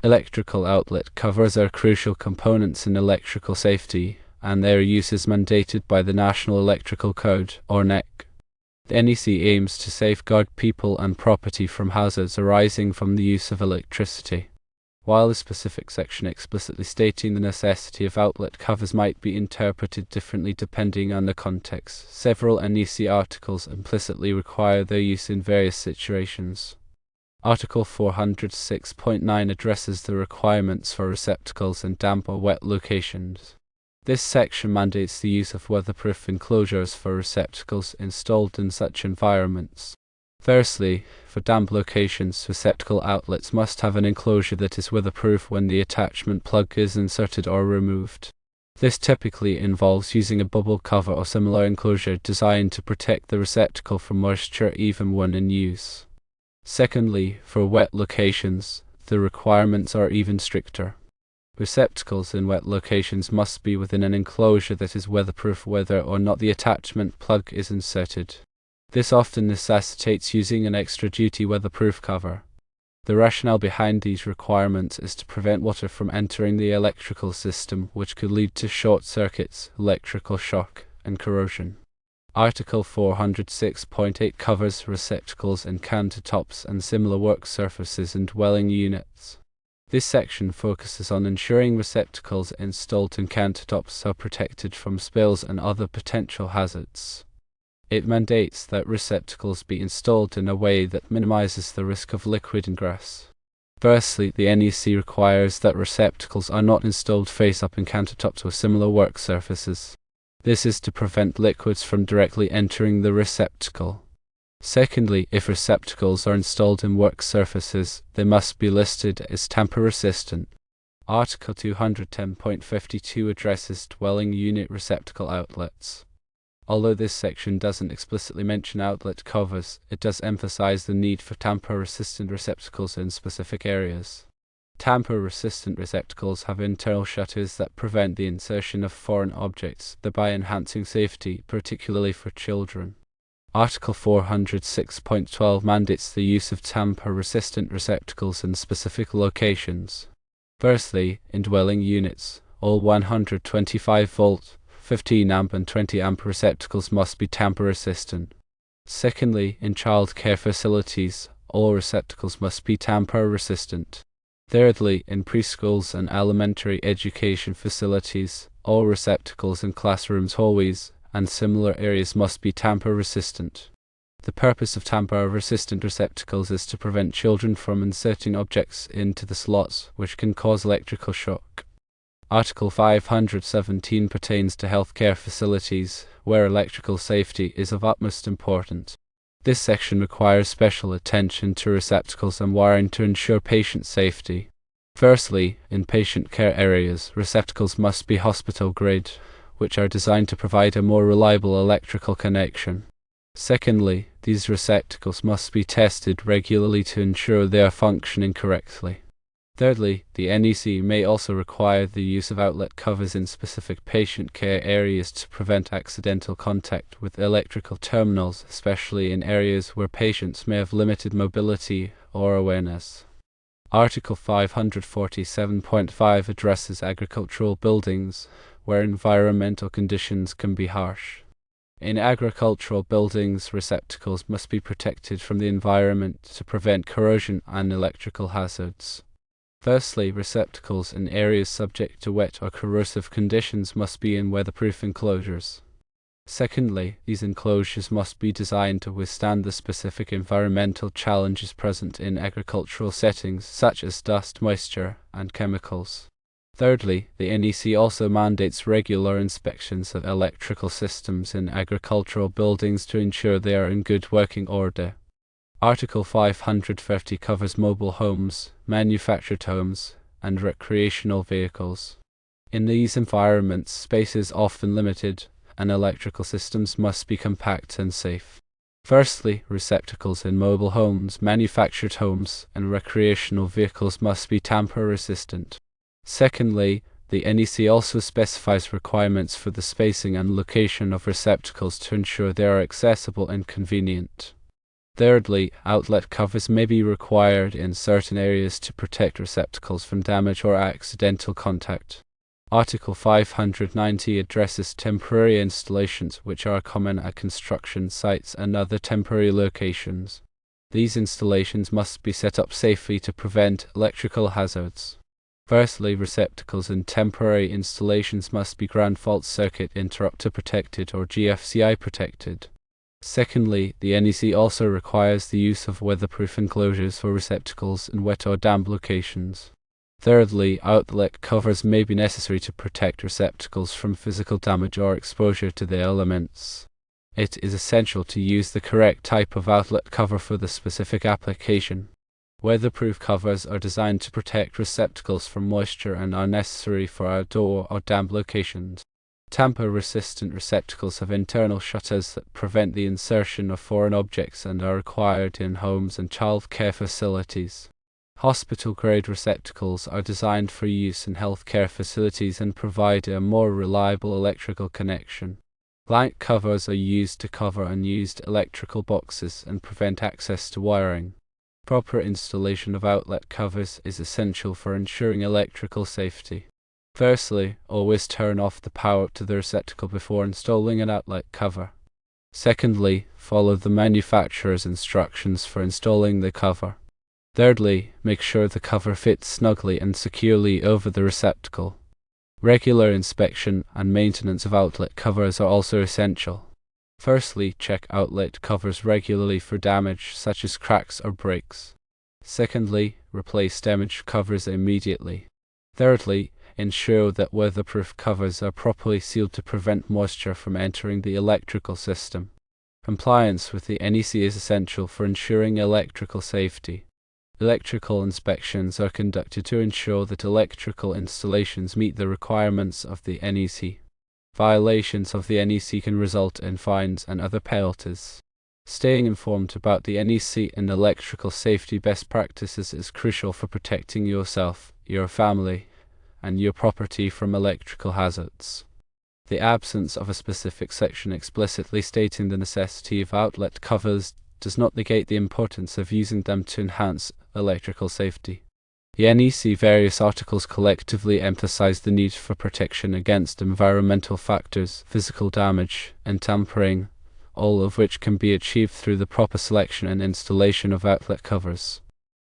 Electrical outlet covers are crucial components in electrical safety, and their use is mandated by the National Electrical Code, or NEC. The NEC aims to safeguard people and property from hazards arising from the use of electricity. While a specific section explicitly stating the necessity of outlet covers might be interpreted differently depending on the context, several NEC articles implicitly require their use in various situations. Article 406.9 addresses the requirements for receptacles in damp or wet locations. This section mandates the use of weatherproof enclosures for receptacles installed in such environments. Firstly, for damp locations, receptacle outlets must have an enclosure that is weatherproof when the attachment plug is inserted or removed. This typically involves using a bubble cover or similar enclosure designed to protect the receptacle from moisture even when in use. Secondly, for wet locations, the requirements are even stricter. Receptacles in wet locations must be within an enclosure that is weatherproof whether or not the attachment plug is inserted. This often necessitates using an extra-duty weatherproof cover. The rationale behind these requirements is to prevent water from entering the electrical system, which could lead to short circuits, electrical shock, and corrosion. Article 406.8 covers receptacles in countertops and similar work surfaces in dwelling units. This section focuses on ensuring receptacles installed in countertops are protected from spills and other potential hazards. It mandates that receptacles be installed in a way that minimizes the risk of liquid ingress. Firstly, the NEC requires that receptacles are not installed face-up in countertops or similar work surfaces. This is to prevent liquids from directly entering the receptacle. Secondly, if receptacles are installed in work surfaces, they must be listed as tamper-resistant. Article 210.52 addresses dwelling unit receptacle outlets. Although this section doesn't explicitly mention outlet covers, it does emphasize the need for tamper-resistant receptacles in specific areas. Tamper-resistant receptacles have internal shutters that prevent the insertion of foreign objects, thereby enhancing safety, particularly for children. Article 406.12 mandates the use of tamper-resistant receptacles in specific locations. Firstly, in dwelling units, all 125-volt, 15 amp and 20 amp receptacles must be tamper-resistant. Secondly, in child care facilities, all receptacles must be tamper-resistant. Thirdly, in preschools and elementary education facilities, all receptacles in classrooms, hallways, and similar areas must be tamper-resistant. The purpose of tamper-resistant receptacles is to prevent children from inserting objects into the slots, which can cause electrical shock. Article 517 pertains to healthcare facilities, where electrical safety is of utmost importance. This section requires special attention to receptacles and wiring to ensure patient safety. Firstly, in patient care areas, receptacles must be hospital-grade, which are designed to provide a more reliable electrical connection. Secondly, these receptacles must be tested regularly to ensure they are functioning correctly. Thirdly, the NEC may also require the use of outlet covers in specific patient care areas to prevent accidental contact with electrical terminals, especially in areas where patients may have limited mobility or awareness. Article 547.5 addresses agricultural buildings, where environmental conditions can be harsh. In agricultural buildings, receptacles must be protected from the environment to prevent corrosion and electrical hazards. Firstly, receptacles in areas subject to wet or corrosive conditions must be in weatherproof enclosures. Secondly, these enclosures must be designed to withstand the specific environmental challenges present in agricultural settings, such as dust, moisture, and chemicals. Thirdly, the NEC also mandates regular inspections of electrical systems in agricultural buildings to ensure they are in good working order. Article 530 covers mobile homes, manufactured homes, and recreational vehicles. In these environments, space is often limited, and electrical systems must be compact and safe. Firstly, receptacles in mobile homes, manufactured homes, and recreational vehicles must be tamper-resistant. Secondly, the NEC also specifies requirements for the spacing and location of receptacles to ensure they are accessible and convenient. Thirdly, outlet covers may be required in certain areas to protect receptacles from damage or accidental contact. Article 590 addresses temporary installations, which are common at construction sites and other temporary locations. These installations must be set up safely to prevent electrical hazards. Firstly, receptacles in temporary installations must be ground fault circuit interrupter protected or GFCI protected. Secondly, the NEC also requires the use of weatherproof enclosures for receptacles in wet or damp locations. Thirdly, outlet covers may be necessary to protect receptacles from physical damage or exposure to the elements. It is essential to use the correct type of outlet cover for the specific application. Weatherproof covers are designed to protect receptacles from moisture and are necessary for outdoor or damp locations. Tamper-resistant receptacles have internal shutters that prevent the insertion of foreign objects and are required in homes and child care facilities. Hospital-grade receptacles are designed for use in healthcare facilities and provide a more reliable electrical connection. Blank covers are used to cover unused electrical boxes and prevent access to wiring. Proper installation of outlet covers is essential for ensuring electrical safety. Firstly, always turn off the power to the receptacle before installing an outlet cover. Secondly, follow the manufacturer's instructions for installing the cover. Thirdly, make sure the cover fits snugly and securely over the receptacle. Regular inspection and maintenance of outlet covers are also essential. Firstly, check outlet covers regularly for damage such as cracks or breaks. Secondly, replace damaged covers immediately. Thirdly, ensure that weatherproof covers are properly sealed to prevent moisture from entering the electrical system. Compliance with the NEC is essential for ensuring electrical safety. Electrical inspections are conducted to ensure that electrical installations meet the requirements of the NEC. Violations of the NEC can result in fines and other penalties. Staying informed about the NEC and electrical safety best practices is crucial for protecting yourself, your family, and your property from electrical hazards. The absence of a specific section explicitly stating the necessity of outlet covers does not negate the importance of using them to enhance electrical safety. The NEC various articles collectively emphasize the need for protection against environmental factors, physical damage, and tampering, all of which can be achieved through the proper selection and installation of outlet covers.